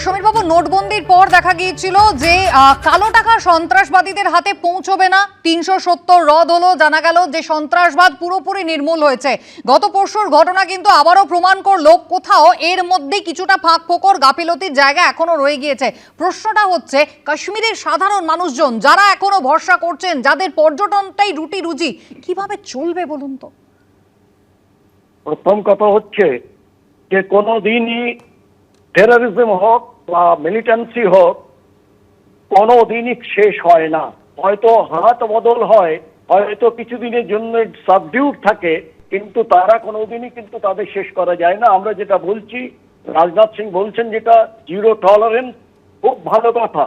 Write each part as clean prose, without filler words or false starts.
সমীর বাবু, নোটবন্দির পর দেখা গিয়েছিল যে কালো টাকা সন্ত্রাসবাদীদের হাতে পৌঁছবে না। ৩৭০ রদ হলো, জানা গেল যে সন্ত্রাসবাদ পুরোপুরি নির্মূল হয়েছে। গত পরশুর ঘটনা কিন্তু আবারও প্রমাণ করলো কোথাও এর মধ্যে কিছুটা ফাঁক ফোকর গাফিলতির জায়গা এখনো রয়ে গিয়েছে। প্রশ্নটা হচ্ছে, কাশ্মীরের সাধারণ মানুষজন যারা এখনো ভরসা করছেন, যাদের পর্যটনটাই রুটি রুজি, কিভাবে চলবে বলুন তো? প্রথম কথা হচ্ছে যে কোনোদিনই টেররিজম হোক বা মিলিটেন্সি হোক কোনোদিনই শেষ হয় না। হয়তো হাত বদল হয়, হয়তো কিছুদিনের জন্য সাবডিউট থাকে, কিন্তু তারা কোনোদিনই কিন্তু তাদের শেষ করা যায় না। আমরা যেটা বলছি, রাজনাথ সিং বলছেন যেটা জিরো টলারেন্স, খুব ভালো কথা।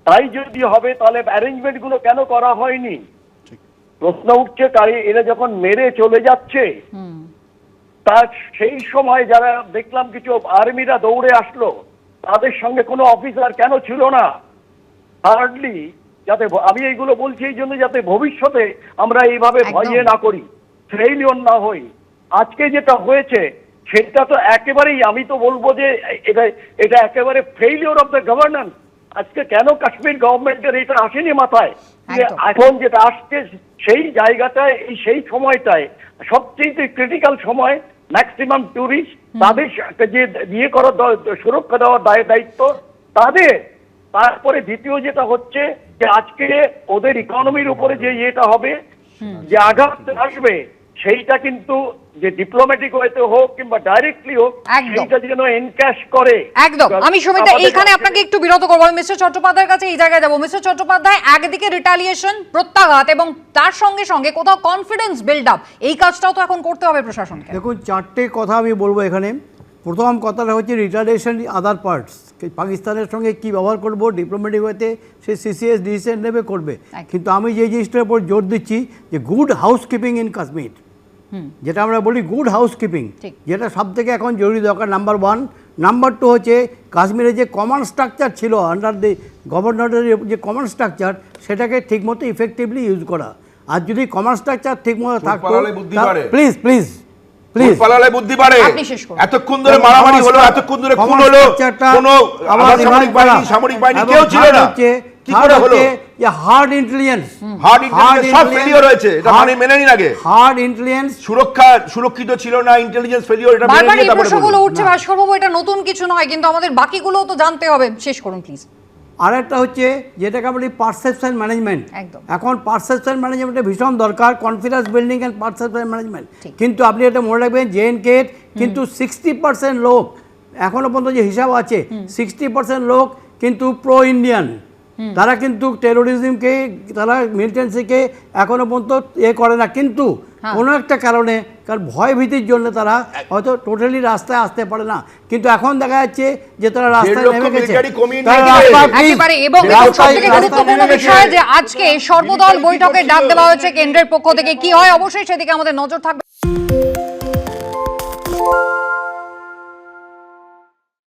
তাই যদি হবে তাহলে অ্যারেঞ্জমেন্ট গুলো কেন করা হয়নি? প্রশ্ন উঠছে, এরা যখন মেরে চলে যাচ্ছে তার সেই সময় যারা দেখলাম কিছু আর্মিরা দৌড়ে আসলো, তাদের সঙ্গে কোনো অফিসার কেন ছিল না? হার্ডলি, যাতে আমি এইগুলো বলছি এই জন্য যাতে ভবিষ্যতে আমরা এইভাবে ভয়ে না করি, ফেইলিওর না হই। আজকে যেটা হয়েছে সেটা তো একেবারেই, আমি তো বলবো যে এটা একেবারে ফেইলিওর অফ দ্য গভর্নেন্স। আজকে কেন কাশ্মীর গভর্নমেন্টের এটা আসেনি মাথায় যে এখন যেটা আসছে সেই জায়গাটায়, সেই সময়টায় সবচেয়ে ক্রিটিক্যাল সময়, ম্যাক্সিমাম টুরিস্ট, তাদের যে বিয়ে করার সুরক্ষা দেওয়ার দায়িত্ব তাদের। তারপরে দ্বিতীয় যেটা হচ্ছে যে আজকে ওদের ইকোনমির উপরে যে ইয়েটা হবে, যে আঘাত আসবে, সেইটা কিন্তু যে ডিপ্লোম্যাটিক ওয়েতে হোক কিংবা ডাইরেক্টলি হোক, সেইটা যেন এনক্যাশ করে। একদম। আমি সুমিতা এইখানে আপনাকে একটু বিরত করবো, আমি মিস্টার চট্টোপাধ্যায়ের কাছে এই জায়গায় যাবো। মিস্টার চট্টোপাধ্যায়, একদিকে রিটালিয়েশন, প্রত্যাঘাত, এবং তার সঙ্গে সঙ্গে কোথাও কনফিডেন্স বিল্ড আপ, এই কাজটাও তো এখন করতে হবে প্রশাসনকে। দেখুন, চারটে কথা আমি বলবো এখানে। প্রথম কথাটা হচ্ছে রিটালিয়েশন আদার পার্টস, পাকিস্তানের সঙ্গে কি ব্যবহার করবো ডিপ্লোম্যাটিক ওয়েতে, সে সিসিএস ডিসিশন নেবে করবে। কিন্তু আমি যে জিনিসটার উপর জোর দিচ্ছি যে গুড হাউসকিপিং ইন কাশ্মীর, যেটা আমরা বলি গুড হাউসকিপিং, যেটা সব থেকে এখন জরুরি দরকার, নাম্বার ওয়ান। নাম্বার টু হচ্ছে কাশ্মীরে যে কমন স্ট্রাকচার ছিল আন্ডার দি গভর্নরের, যে কমন স্ট্রাকচার, সেটাকে ঠিকমতো ইফেক্টিভলি ইউজ করা। আর যদি কমন স্ট্রাকচার ঠিকমতো থাকতো, প্লিজ প্লিজ প্লিজ পালালে বুদ্ধি বাড়ে। এতক্ষণ ধরে মারামারি হলো, এতক্ষণ ধরে খুন হলো, কোনো সামরিক বাহিনী কেউ ছিল না, কি করে হলো? হার্ড ইন্টেলিজেন্স সব ফেলিওর হয়েছে, এটা মানে মেনে নিন আগে। হার্ড ইন্টেলিজেন্স সুরক্ষিত ছিল না, ইন্টেলিজেন্স ফেলিওর, এটা মেনে বারবার নিয়ে এই তারপরে প্রশ্নগুলো উঠছে ভাস্কর বাবু, এটা নতুন কিছু নয়, কিন্তু আমাদের বাকিগুলোও তো জানতে হবে। শেষ করুন প্লিজ। আরেকটা হচ্ছে যেটাকে বলি পারসেপশন ম্যানেজমেন্ট। এখন পারসেপশন ম্যানেজমেন্টে ভীষণ দরকার, confidence building and perception management. কিন্তু আপনি এটা মনে রাখবেন, JNK কিন্তু 60% লোক, এখনো পর্যন্ত যে হিসাব আছে, 60% লোক কিন্তু প্রো ইন্ডিয়ান। তারা কিন্তু টেরোরিজমকে, তারা মিলিটেন্সিকে এখনো পর্যন্ত করে না, কিন্তু কোনো একটা কারণে, কারণ ভয় ভীতির জন্য তারা হয়তো টোটালি রাস্তায় আসতে পারে না। কিন্তু এখন দেখা যাচ্ছে যে তারা রাস্তায় নেমে গেছে। এবং সবথেকে গুরুত্বপূর্ণ বিষয় যে আজকে সর্বদল বৈঠকের ডাক দেওয়া হয়েছে কেন্দ্রের পক্ষ থেকে, কি হয় অবশ্যই সেদিকে আমাদের নজর থাকবে।